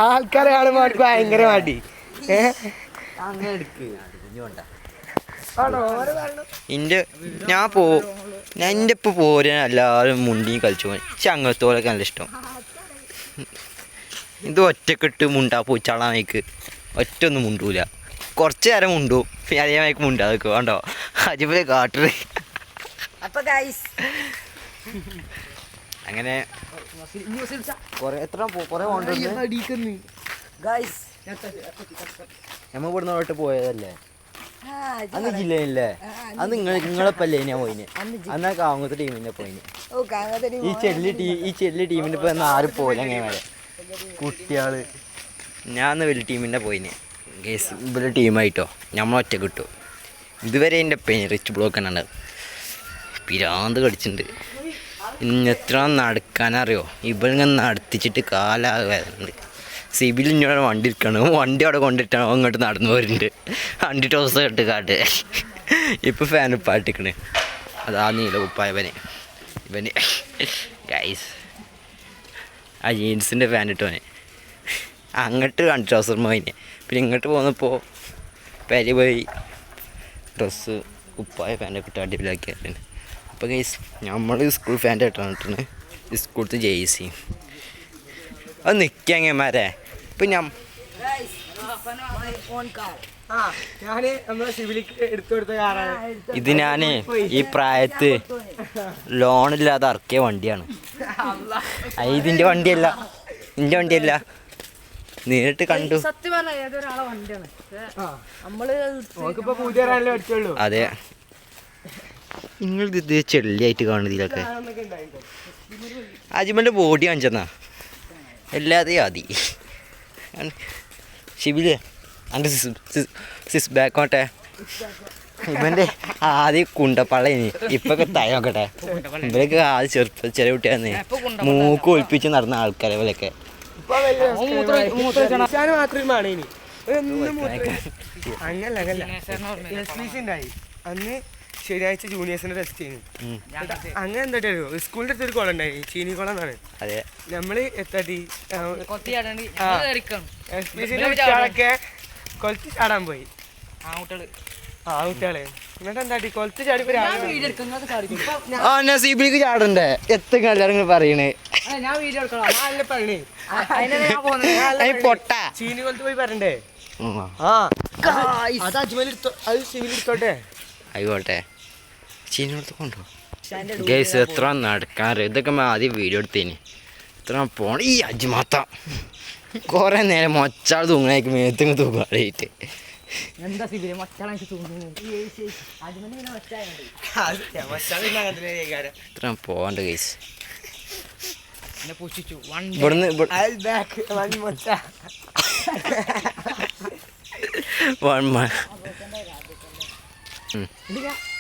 ആൾക്കാരെ കാണുമ്പോ ഭയങ്കര മടി. ഞാൻ എൻ്റെ ഇപ്പം പോരാൻ എല്ലാവരും മുണ്ടിയും കളിച്ചു പോയി. പക്ഷെ അങ്ങനത്തെ പോലൊക്കെ നല്ല ഇഷ്ടം. ഇത് ഒറ്റക്കെട്ട് മുണ്ടാ പൂച്ചാളാമേക്ക് ഒറ്റ ഒന്നും മുണ്ടൂല. കുറച്ച് നേരം മുണ്ടു പിന്നെ അതേമാതിരി മുണ്ടാതൊക്കെ വേണ്ടോ അജിപോലെ കാട്ടറ്. അങ്ങനെ നമ്മ ഇവിടുന്ന് തൊട്ട് പോയതല്ലേ അന്ന് ജില്ലയില്ലേ? അന്ന് നിങ്ങളെപ്പല്ലേ ഞാൻ പോയിന്. അന്നാ കാങ്ങത്തെ ടീമിനെ പോയിന്. ഈ ചെല്ലി ടീമിൻ്റെ ഇപ്പം ആരും പോലെ അങ്ങനെ വരെ കുട്ടികള്. ഞാൻ വലിയ ടീമിൻ്റെ പോയിന്. ഗേസ് ഇവിടെ ടീമായിട്ടോ നമ്മൾ ഒറ്റ കിട്ടും. ഇതുവരെ എൻ്റെ പെയിൻ റിച്ച് ബ്ലോക്ക് തന്നെ പിരാന്ത് കടിച്ചിട്ടുണ്ട്. എത്ര നടക്കാനറിയോ? ഇവരിങ്ങനെ നടത്തിച്ചിട്ട് കാലാകുന്നുണ്ട്. സിബിൽ ഇന്നോട് വണ്ടി ഇരിക്കണം. വണ്ടി അവിടെ കൊണ്ടിട്ടാണ് അങ്ങോട്ട് നടന്നു പോരുന്നുണ്ട്. വണ്ടി ടോസ് ഇട്ട് കാട്ട്. ഇപ്പം ഫാൻ പാട്ടിക്കണ്. അതാ നീല കുപ്പായവന് ഇവന് ഗൈസ് ആ ജീൻസിൻ്റെ ഫാൻ ഇട്ടവന് അങ്ങോട്ട് കണ്ടു ട്രൗസർ പോയിന്. പിന്നെ ഇങ്ങോട്ട് പോന്നപ്പോൾ പെരി പോയി ഡ്രസ്സ് കുപ്പായ ഫാനൊക്കെ ഇട്ട് അടിപൊളിയാക്കിയായിരുന്നു. അപ്പോൾ ഗൈസ് നമ്മൾ സ്കൂൾ ഫാൻ്റെ ഇട്ടാണ് സ്കൂളത്തെ ജേഴ്സി അത് നിൽക്കങ്ങന്മാരെ. ഇപ്പം ഇത് ഞാൻ ഈ പ്രായത്ത് ലോണില്ലാതെ ഇറക്കിയ വണ്ടിയാണ്. ഇതിൻ്റെ വണ്ടിയല്ല, എൻ്റെ വണ്ടിയല്ല, നേരിട്ട് കണ്ടു. അതെ, നിങ്ങളിത് ചെള്ളിയായിട്ട് കാണുന്നതിലൊക്കെ അജിമൻ്റെ ബോഡി കാണിച്ചെന്നാ എല്ലാതെയും ആദി ഷിബില് എൻ്റെ സിസ് ബാക്കോട്ടെ. ഇവൻ്റെ ആദ്യം കുണ്ടപ്പള്ളേനി, ഇപ്പൊക്കെ തയ നോക്കട്ടെ. ഇവരൊക്കെ ആദ്യം ചെറിയ കുട്ടിയാന്ന് മൂക്ക് ഒളിപ്പിച്ച് നടന്ന ആൾക്കാരെ പോലെയൊക്കെ. അന്ന് ശനിയാഴ്ച ജൂനിയേഴ്സിന്റെ ടെസ്റ്റ് ചെയ്യുന്നു. അങ്ങനെ എന്താ സ്കൂളിന്റെ അടുത്തൊരു കുളം ഉണ്ടായി, ചീനി കുളം എന്നാണ്. നമ്മള് എത്താട്ടി കുട്ടികളൊക്കെ കൊലത്ത് ചാടാൻ പോയി. കുട്ടികളെ എന്നിട്ട് എന്താട്ടി കൊലത്ത് ചാടി സിബിക്ക് ചാടണ്ടേ എത്ര എല്ലാരും പറയണേ. പൊട്ട ചീനി കൊലത്ത് പോയി പറയണ്ടേ? അത് സിവിലെടുത്തോട്ടെ. ആയിക്കോട്ടെ, ചീനോടത്ത് കൊണ്ടുപോ. ഗൈസ് എത്ര നടക്കാറ് ഇതൊക്കെ ആദ്യം വീഡിയോ എടുത്തേന്. എത്ര പോണ ഈ അജ്മാത്ത കുറേ നേരം മൊച്ചാൾ തൂങ്ങണേക്ക് മേത്തങ്ങ് തൂങ്ങാനായിട്ട്. എത്ര പോകണ്ട ഗൈസ്. ഇവിടുന്ന്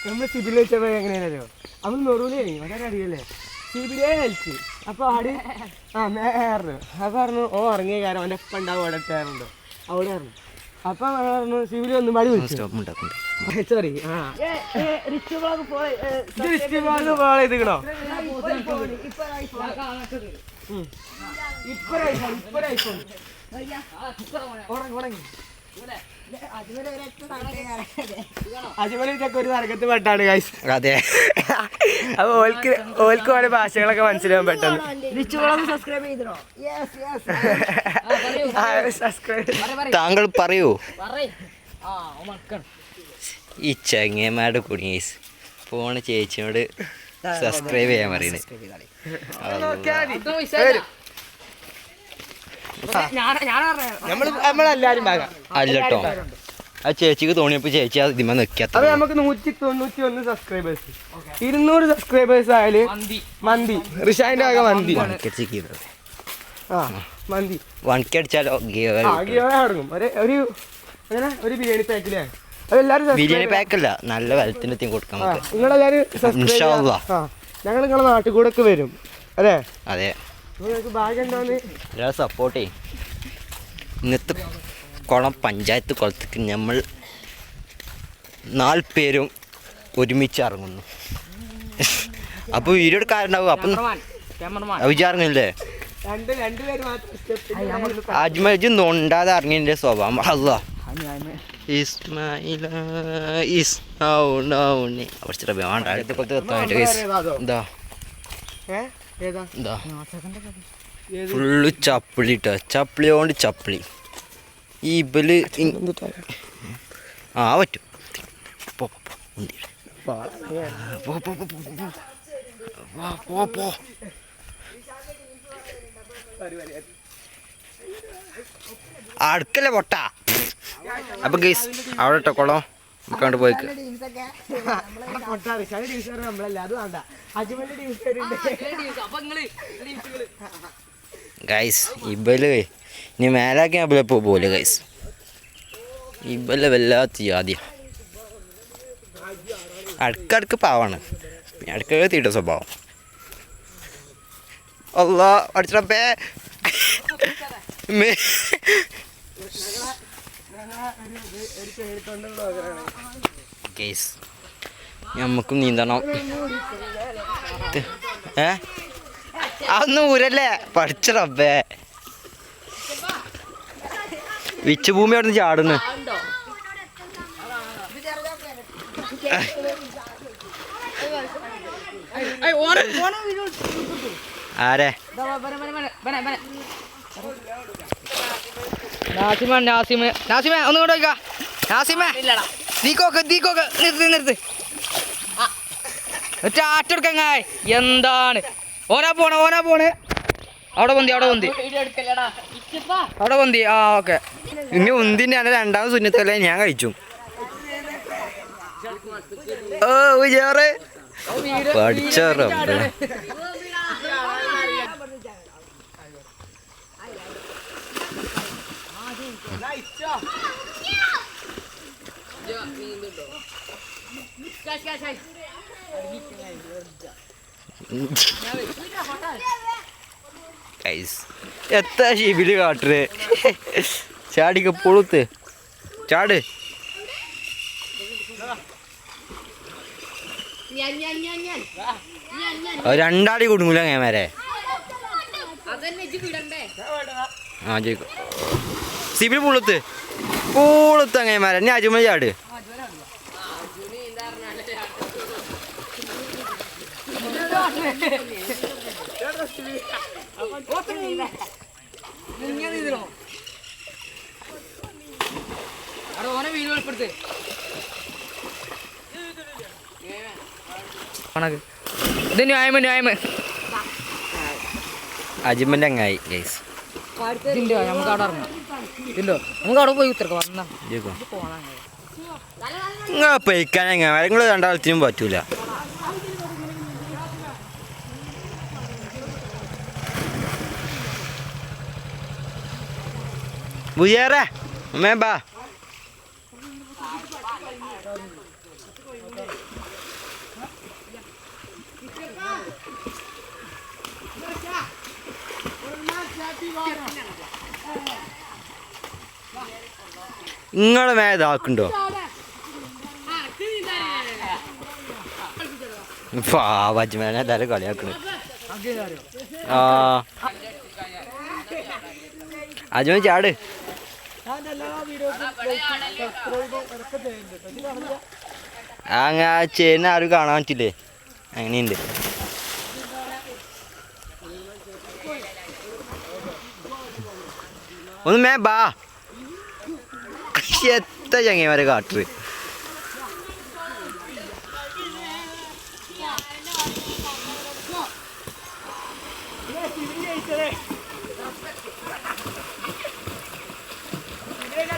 നമ്മള് സിബിൽ വെച്ചപ്പോ എങ്ങനെയാണല്ലോ അവൻ നെറൂലേ വളരെ അറിയല്ലേ സിബിലേ കളിച്ച്. അപ്പൊ ആട് മേറുന്നു. അപ്പൊ പറഞ്ഞു ഓ ഇറങ്ങിയ കാര്യം അവൻ്റെ ഒപ്പം ഉണ്ടാവും അവിടെ എത്താറുണ്ടോ അവിടെ പറഞ്ഞു. അപ്പൊ പറഞ്ഞു സിബിലി ഒന്നും പാടി വിളിച്ചു. സോറി ഇതിക്കണോ അജിമലിച്ചൊക്കെ ഒരു തരകത്ത് പെട്ടാണ് ഗൈസ്. അതെ, അപ്പൊ ഓൽക്ക് ഓരോ ഭാഷകളൊക്കെ മനസ്സിലാവാൻ പെട്ടെന്ന്. താങ്കൾ പറയൂ. ഈ ചങ്ങന്മാരുടെ കൂടി ഗൈസ് ഫോണ് ചേച്ചിയോട് സബ്സ്ക്രൈബ് ചെയ്യാൻ പറയുന്നത്. നമ്മളെല്ലാരും അല്ലട്ടോ, ആ ചേച്ചിക്ക് തോന്നിയപ്പോ ചേച്ചി ഇതിമ നിൽക്കാത്ത. അപ്പൊ നമുക്ക് 191 സബ്സ്ക്രൈബേഴ്സ്, 200 സബ്സ്ക്രൈബേഴ്സ് ആയാല് മന്തി ഋഷാന്റെ വക മന്തി മന്തി വൺക്കടിച്ചാലോ തുടങ്ങും. ഒരു ബിരിയാണി പാക്കില്ലേ അതെല്ലാരും ബിരിയാണി പാക്കല്ല, നല്ല വെള്ളത്തിനെത്തി കൊടുക്കാം. നിങ്ങളെല്ലാരും ഞങ്ങൾ നിങ്ങളെ നാട്ടിൽ കൂടെ ഒക്കെ വരും അല്ലേ? അതെ, ഭാഗ്യം എന്താന്ന് സപ്പോർട്ട് ചെയ്യും. ഇന്നത്തെ കുളം പഞ്ചായത്ത് കുളത്തേക്ക് നമ്മൾ 4 പേരും ഒരുമിച്ച് ഇറങ്ങുന്നു. അപ്പോൾ വീഡിയോ എടുക്കാറുണ്ടാവും. അപ്പം വിചാരില്ലേ അജ്മജ് നൊണ്ടാതെ ഇറങ്ങിൻ്റെ സ്വഭാവം. അല്ലാ ഇസ്മായില ഫുള്ള് ചപ്പിളി ഇട്ടോ, ചപ്പിളി കൊണ്ട് ചപ്പിളി. ഈ ഇബല് ആ പറ്റും. അടുക്കല്ലേ പൊട്ട. അപ്പൊ ഗൈസ് അവിടെ ഇട്ടോളോ, നമുക്കണ്ട് പോയിക്ക്. ഗൈസ് ഇബല് ഇനി മേലാക്കി അബിലെപ്പോ പോലെ ഗൈസ്. ഇബല് വല്ലാത്ത ആദ്യം അടുക്കടുക്ക് പാവാണ്, അടുക്ക തീട്ട സ്വഭാവം. അല്ലാ അടിച്ചപ്പേ ഗൈസ് നമുക്കും നീന്തണം. അതൊന്നും ഊരല്ലേ പഠിച്ച റബ്ബേ. വിച്ചുഭൂമി അവിടെ നിന്ന് ചാടുന്നു. ആരെ ഒന്നുകൂടെ നിർത്ത് ചാറ്റെടുക്കങ്ങായി. എന്താണ് ഓനാ പോണേ അവിടെ പൊന്തി ആ ഓക്കെ. ഇനി ഉന്തിൻ്റെ ആണ് രണ്ടാമത് സുന്നത്തല്ലേ ഞാൻ കഴിച്ചു. ഓ വിജയാറ് പഠിച്ച റബ്ബേ. എത്ര ഷിബില് കാട്ടറ് ചാടിക്ക പൊളുത്ത് ചാട്. രണ്ടാടി കൊടുങ്ങൂല അങ്ങേമാരെ. ആ ജയിക്കും സിബിൽ പൂളത്ത് അങ്ങേമാരെ. എന്നെ അജുമ ചാട്. അജിമന്റെ അങ്ങായി ഗൈസ്. നമുക്ക് അവിടെ പോയി പൊയ്ക്കാൻ നിങ്ങൾ രണ്ടാളത്തിനും പറ്റൂല. ബുജേറെ അമ്മേ ബാ. നിങ്ങളെ മേതാക്കുണ്ടോ പാവജ്മേനെ എല്ലാരും കളിയാക്കണ്. ആ അജ്മ ചാട്. അങ്ങനെ ചേന ആരും കാണാൻ പറ്റില്ലേ? അങ്ങനെയുണ്ട്. ഒന്ന് മേ ബാ. എത്ര ചങ്ങന്മാരെ കാട്ടറ്.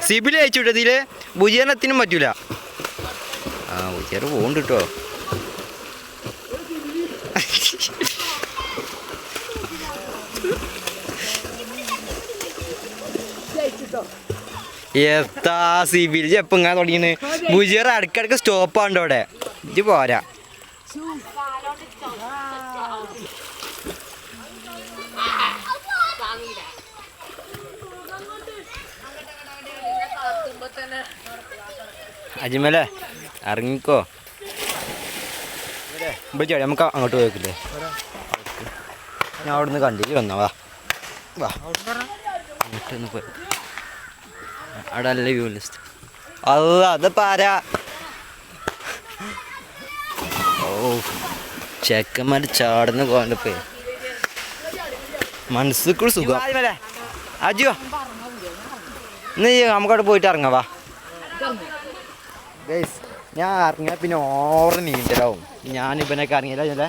സിബിൽ അയച്ചു വിട്ടതില് ഭുജീകരണത്തിനും പറ്റൂല. ആ ഭുജിയർ പോണ്ട് കേട്ടോ. എത്താ സിബിൽ എപ്പം ഇങ്ങനെ തുടങ്ങിയാണ്. ഭുജിയർ ഇടയ്ക്കിടയ്ക്ക് സ്റ്റോപ്പാണ്ട് അവിടെ. ഇത് പോരാ. അജ്മലെ ഇറങ്ങിക്കോ. ഇവിടെ ചേട്ടാ നമുക്ക് അങ്ങോട്ട് പോയിക്കില്ലേ? ഞാൻ അവിടെ നിന്ന് കണ്ടിട്ട് വന്നാ വാ വാ അങ്ങോട്ടൊന്ന് പോയി. അവിടെ നല്ല വ്യൂ ലിസ്റ്റ്. അത് പാരാ. ഓ ചെക്കന്മാർ ചാടുന്ന പോകണ്ടപ്പോ മനസ്സിൽ സുഖം. അജോ ഇന്ന് നമുക്കവിടെ പോയിട്ട് ഇറങ്ങാം വാ. ഗൈസ് ഞാൻ ഇറങ്ങിയാൽ പിന്നെ ഓവർ നീന്തലാവും. ഞാൻ ഇവനൊക്കെ ഇറങ്ങിയില്ല ചെല്ലേ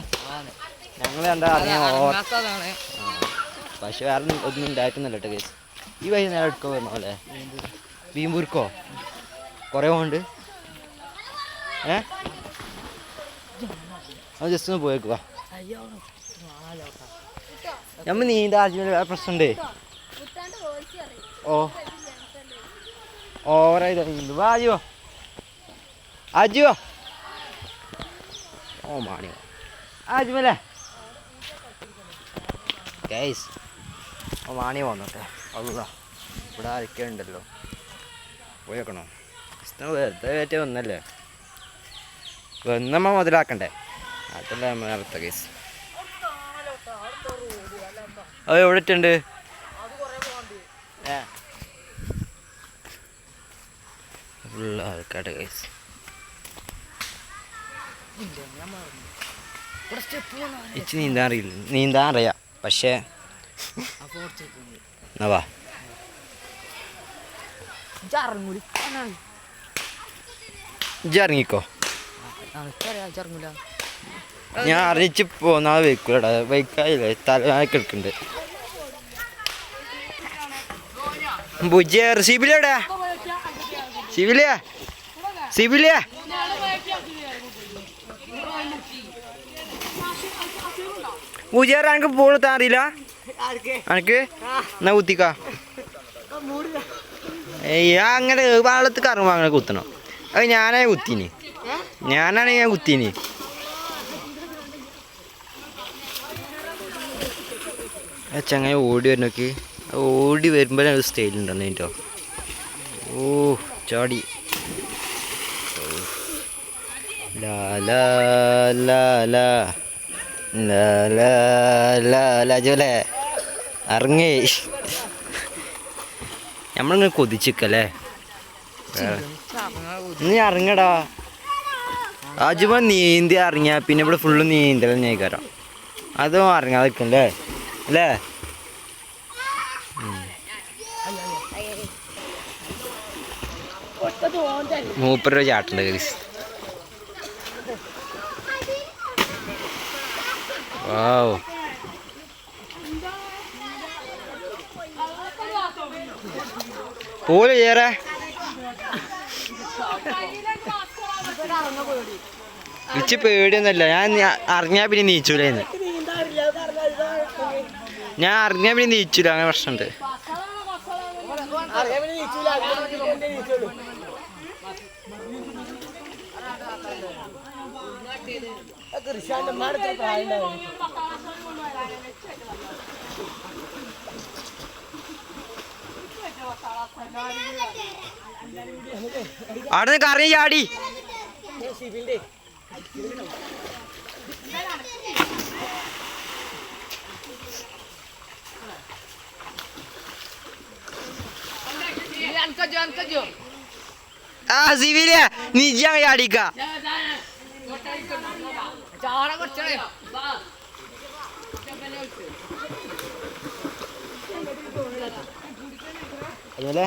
ഞങ്ങൾ കണ്ടാ ഇറങ്ങിയ ഓവർ. പക്ഷെ വേറെ ഒന്നും ഉണ്ടായിട്ടൊന്നുമില്ല കേട്ടോ ഗൈസ്. ഈ വഴി നേരെ എടുക്കാൻ വരുന്ന പോലെ വീമ്പൂർക്കോ കുറേ ഉണ്ട്. അത് ജസ്റ്റ് ഒന്ന് പോയേക്കുവാ. നമ്മൾ നീന്താ വേറെ പ്രശ്നമുണ്ട്. ഓ ഓവറായി നീന്തു വാ അജുവോ അജുവോ. ഓ മാണിയോ അജുമല്ലേ ഗൈസ്. ഓ മാണി വന്നോട്ടെ. അല്ല ഇവിടെ ആരൊക്കെ ഉണ്ടല്ലോ. പോയേക്കണോ? വെറുതെ കയറ്റി വന്നല്ലേ, വന്നമ്മ മുതലാക്കണ്ടേ. അതല്ല നമ്മൾ നടത്ത കേസ്. അത് എവിടെ ഇട്ടുണ്ട്? ഫുള്ള് ആൾക്കാരുടെ കേസ്. ഇച്ച് നീന്താൻ അറിയില്ല. നീന്താൻ അറിയാം പക്ഷേ വാ ഇജ്ജ് ഇറങ്ങിക്കോ. ഞാൻ അറിയിച്ച് പോന്നാ വെക്കൂലടാ. വെക്കായില്ലേ തലക്ക് എടുക്കുന്നുണ്ട്. ബുജിയർ സിബിലെവിടെ? സിബിലിയ സിബിലിയ ബുജിയർ എനിക്ക് ബോൾ എത്താൻ അറിയില്ല. എനിക്ക് എന്നാ കുത്തിക്കാ. അങ്ങനെ വെള്ളത്തിൽ കറങ്ങുമ്പോൾ അങ്ങനെ കുത്തണം. അത് ഞാനാ കുത്തീനി. ഞാനാണെങ്കിൽ ഞാൻ കുത്തീനി. ചങ്ങായി ഓടി വരുന്നൊക്കെ ഓടി വരുമ്പോൾ ഒരു സ്റ്റൈലുണ്ടെന്ന് കേട്ടോ. ഓ ചാടി ലാലേ ഇറങ്ങി. നമ്മളിങ്ങനെ കൊതിച്ചിക്കല്ലേ. നീ ഇറങ്ങടാ അജുമ. നീന്തി ഇറങ്ങിയാ പിന്നെ ഇവിടെ ഫുള്ള് നീന്തൽ തന്നെ കയറാം. അതും ഇറങ്ങാതെ നിൽക്കല്ലേ അല്ലേ? മൂപ്പര ചാട്ടുണ്ട് ഗൈസ്. വാവ് പോലെ ചേരാ. ഇച്ച് പേടിയൊന്നുമല്ല. ഞാൻ അറിഞ്ഞാ പിന്നെ നീച്ചൂലേന്ന്. ഞാൻ അറിഞ്ഞാ പിന്നെ നീച്ചൂല. അങ്ങനെ പ്രശ്നമുണ്ട്. അവിടെ കറങ്ങി ചാടി. ആ സിവിലിയ നിജ ചാടിക്ക. അതുപോലെ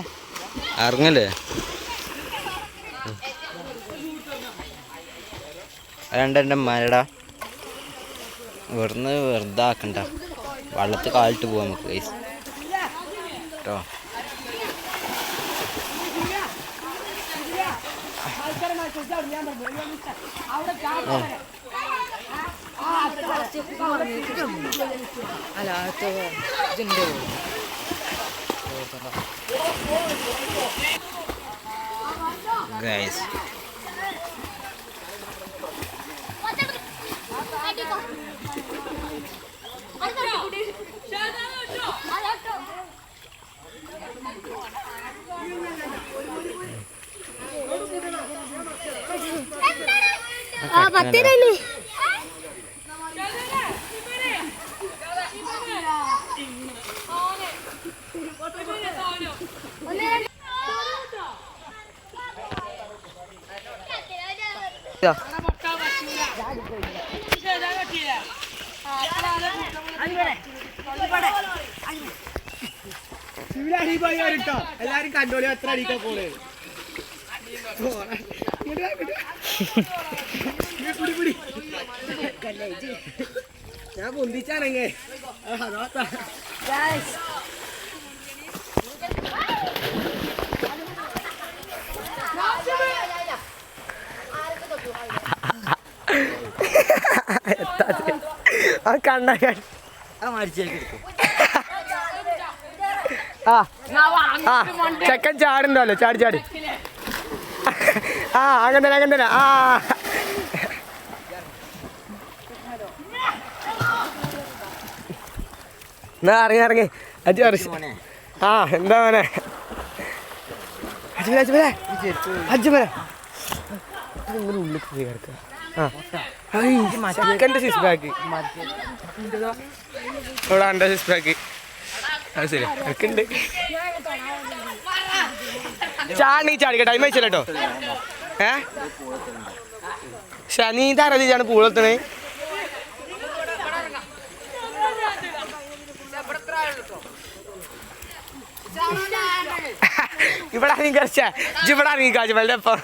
ഇറങ്ങല്ലേ. രണ്ടെണ്ണം മരടാ വെറുതെ വെറുതെ ആക്കണ്ട. വെള്ളത്തിൽ കാലിട്ട് പോവാം നമുക്ക് ഗൈസ് കേട്ടോ. ഗൈസ് പത്തിരല്ലേ എല്ലാരും കണ്ടോളി എത്ര അടിക്കാ പോളെ ഞാൻ പൊന്തിച്ചാണെങ്കേ കണ്ട ചെക്കൻ ചാടുണ്ടല്ലോ ചാടി ചാടി അങ്ങനെ തന്നെ അങ്ങനെ തന്നെ എന്നാ ഇറങ്ങി ഇറങ്ങി അജി എന്താ മോനെ അജ്മലെ ഉള്ളിൽ പോയി കിടക്കുക സെക്കൻഡ് സിക്സ് ബാക്ക് ഇവിടെ അണ്ട സിക്സ് ബാക്ക് അത് ശരി ഉണ്ട് ചാടി ചാടിക്ക ടൈം അയച്ചല്ലോ കേട്ടോ ശനി തരതിച്ചാണ് പൂളെത്തണേ ഇവിടെ ഇറങ്ങിക്ക ഇവിടെ ഇറങ്ങിക്ക അജ്മലിന്റെ ഒപ്പം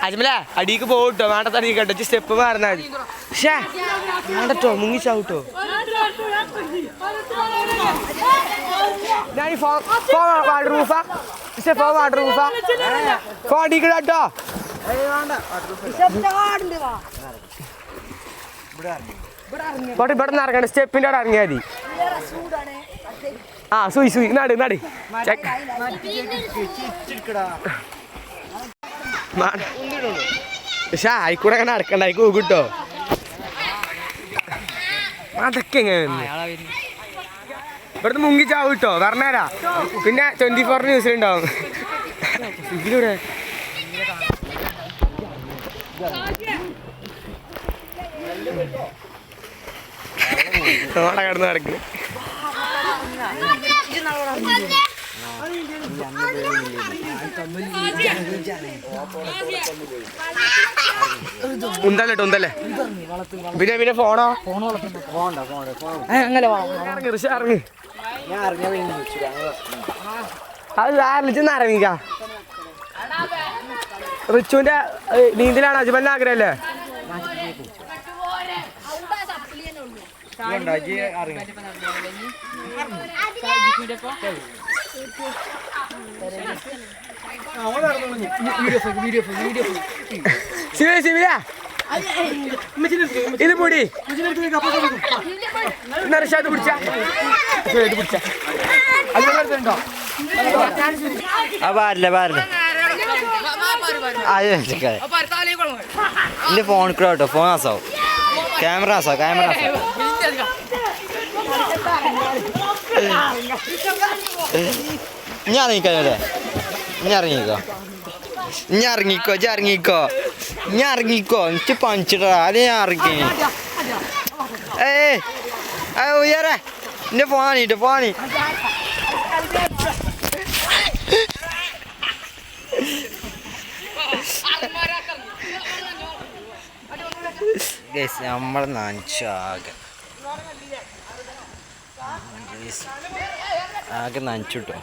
അജ്മല അടിക്ക് പോട്ടോ വേണ്ടത് അടിക്ക് കേട്ടോ സ്റ്റെപ്പ് മാറുന്നാൽ മതി പക്ഷേ വേണ്ടട്ടോ മുങ്ങി ചാവട്ടോ ഞാൻ വാട്ടർ റൂഫാ വാട്ടർ റൂഫാ ഫോണിക്ക് കേട്ടോ ഇവിടെ നിന്ന് ഇറങ്ങണ്ട സ്റ്റെപ്പിൻ്റെ അവിടെ ഇറങ്ങിയാൽ മതി സൂയി സൂയി നട് നടി പക്ഷെ ആയിക്കൂടെ അങ്ങനെ നടക്കണ്ട ആയിക്കോ കിട്ടോ അതൊക്കെ എങ്ങനെ ഇവിടുന്ന് മുങ്ങിച്ചാവും കിട്ടോ പറഞ്ഞേരാ പിന്നെ 24 ന്യൂസിലുണ്ടാവും ഇതിലൂടെ നോടെ കിടന്ന് നടക്കുന്നു ഉന്തല്ലേ ഉന്തല്ലേ പിന്നെ ഫോണോ ഇറങ്ങി അത് ആരലിച്ചെന്ന് ഇറങ്ങിക്ക റിച്ചുവിന്റെ നീന്തലാണ് അജ്മലിന്റെ ആഗ്രഹല്ലേ ഇത് പൊടി നർഷാദ് പിടിച്ച പാരില്ല പാരില്ല എന്റെ ഫോൺ കേട്ടോ ഫോൺ ആസാവും ക്യാമറ ആസാ ക്യാമറ ആസാ ഞാൻ ഇറങ്ങിക്കല്ലേ ഞാൻ ഇറങ്ങിക്കോ എനിക്ക് പഞ്ചിട്ടാ അത് ഞാൻ ഇറങ്ങി ഉയരേ എന്റെ ഫോണി നമ്മൾ ആകെ നനച്ചിട്ടോ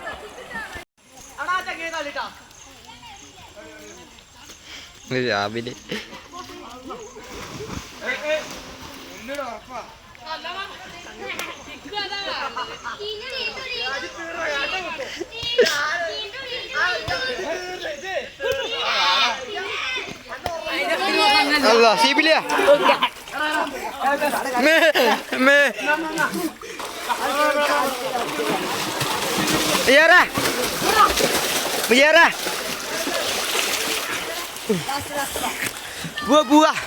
രാവിലെ Allah, si bila? Me. Biara. Buah.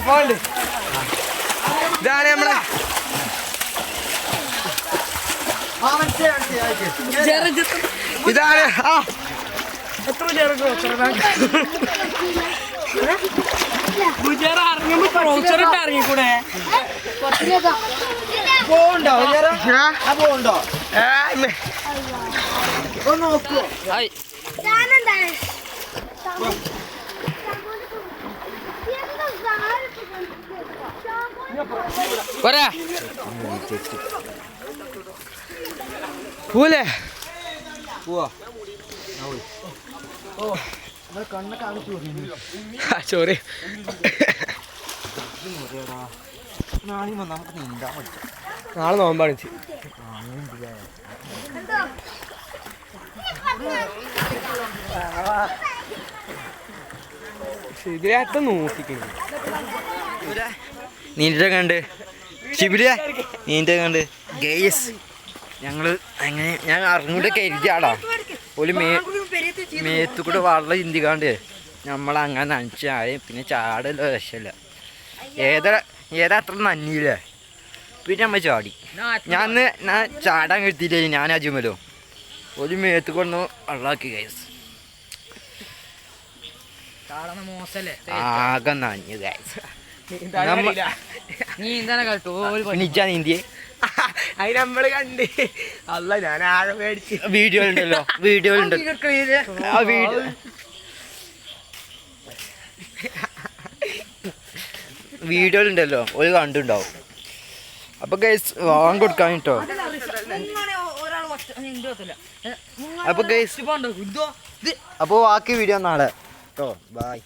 Found. Dale, ഇതാണ് എത്ര ചെറുക്കോ ഇറങ്ങിക്കൂടെ പോണ്ടോ പോണ്ടോ നോക്കൂ പോലെ പോവാ ചോറി നമുക്ക് നീന്താൻ പഠിച്ചു നാളെ നോമ്പാണ് ശരിയായിട്ട് നോക്കിക്കുന്നു നീന്തിട്ട് കണ്ട് ശിബിലെ നീന്ത കണ്ട് ഗേസ് ഞങ്ങള് അങ്ങനെ ഞാൻ അറിഞ്ഞൂടെ കരുതിയാടാ ഒരു മേത്തു കൂടെ വെള്ളം ചിന്തിക്കാണ്ട് നമ്മളങ്ങനെ നനച്ചായി പിന്നെ ചാടല്ലോ രക്ഷയില്ല ഏതാ അത്ര നന്നിയില്ലേ പിന്നെ നമ്മൾ ചാടി ഞാൻ ചാടാൻ കിട്ടിയില്ലേ ഞാൻ അജുമലോ ഒരു മേത്ത് കൊണ്ടു വെള്ളമാക്കി ഗൈസ് ആകെ നനഞ്ഞു ഗൈസ് നിജാ നീന്തിയേ അത് നമ്മള് കണ്ട് അല്ല ഞാൻ ആകെ മേടിച്ച് വീഡിയോയിലുണ്ടല്ലോ വീഡിയോയിലുണ്ടല്ലോ ഒരു കണ്ടുണ്ടാവും അപ്പൊ ഗൈസ് വാങ്ങി കൊടുക്കാൻ കേട്ടോ അപ്പൊ ഗൈസ് അപ്പൊ ബാക്കി വീഡിയോ നാളെ കേട്ടോ ബൈ